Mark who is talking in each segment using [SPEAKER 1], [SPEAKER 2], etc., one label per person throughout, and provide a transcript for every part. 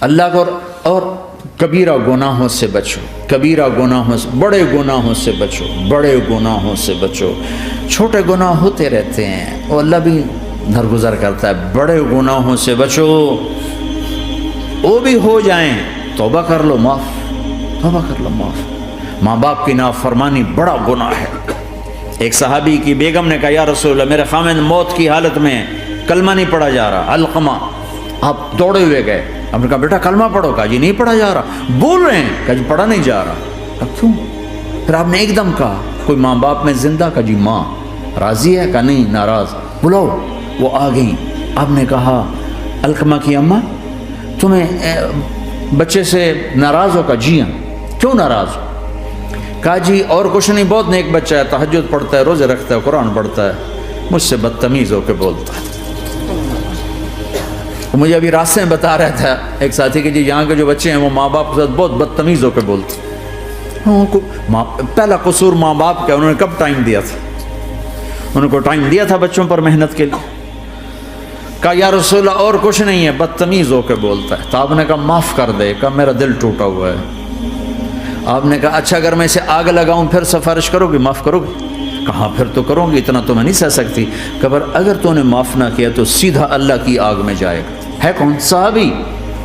[SPEAKER 1] اللہ کو اور کبیرہ گناہوں سے بچو، کبیرہ گناہوں سے، بڑے گناہوں سے بچو، بڑے گناہوں سے بچو۔ چھوٹے گناہ ہوتے رہتے ہیں اور اللہ بھی درگزر کرتا ہے، بڑے گناہوں سے بچو، وہ بھی ہو جائیں توبہ کر لو معاف، توبہ کر لو معاف۔ ماں باپ کی نافرمانی بڑا گناہ ہے۔ ایک صحابی کی بیگم نے کہا یا رسول اللہ میرے خاوند موت کی حالت میں کلمہ نہیں پڑھا جا رہا، علقمہ۔ آپ دوڑے ہوئے گئے، آپ نے کہا بیٹا کلمہ پڑھو، کہا جی نہیں پڑھا جا رہا، بول رہے ہیں، کہا جی پڑھا نہیں جا رہا۔ کہا کیوں؟ پھر آپ نے ایک دم کہا کوئی ماں باپ میں زندہ؟ کہا جی ماں۔ راضی ہے؟ کہا نہیں ناراض۔ بلاؤ، وہ آ گئیں۔ آپ نے کہا علقمہ کی اماں تمہیں بچے سے ناراض ہو؟ کہا جی ہاں۔ کیوں ناراض ہو؟ کہا جی اور کچھ نہیں، بہت نیک بچہ ہے، تہجد پڑھتا ہے، روزے رکھتا ہے، قرآن پڑھتا ہے، مجھ سے بدتمیز ہو کے بولتا ہے۔ مجھے ابھی راستے میں بتا رہا تھا ایک ساتھی کہ جی یہاں کے جو بچے ہیں وہ ماں باپ کے ساتھ بہت بدتمیز ہو کے بولتے ہیں۔ پہلا قصور ماں باپ کا، انہوں نے کب ٹائم دیا تھا؟ انہوں کو ٹائم دیا تھا بچوں پر محنت کے لیے۔ کہا یا رسول اللہ اور کچھ نہیں ہے، بدتمیز ہو کے بولتا ہے۔ تو آپ نے کہا معاف کر دے۔ کہا میرا دل ٹوٹا ہوا ہے۔ آپ نے کہا اچھا اگر میں اسے آگ لگاؤں پھر سفارش کرو گی، معاف کرو گی؟ کہا پھر تو کروں گی، اتنا تو میں نہیں سہ سکتی۔ کہ اگر تو نے معاف نہ کیا تو سیدھا اللہ کی آگ میں جائے گا۔ ہے کون؟ صحابی۔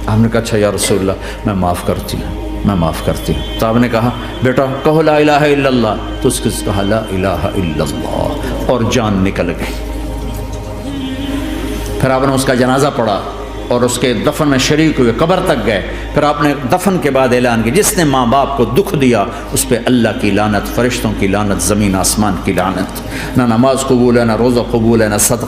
[SPEAKER 1] آپ نے کہا اچھا یا رسول اللہ میں معاف کرتی ہوں، میں معاف کرتی ہوں۔ تو آپ نے کہا بیٹا کہو لا الہ الا اللہ، تو اس کے کہا لا الہ الا اللہ اور جان نکل گئی۔ پھر آپ نے اس کا جنازہ پڑھا اور اس کے دفن میں شریک ہوئے، قبر تک گئے۔ پھر آپ نے دفن کے بعد اعلان کیا جس نے ماں باپ کو دکھ دیا اس پہ اللہ کی لعنت، فرشتوں کی لعنت، زمین آسمان کی لعنت۔ نہ نماز قبول ہے، نہ روزہ قبول ہے، نہ صدقہ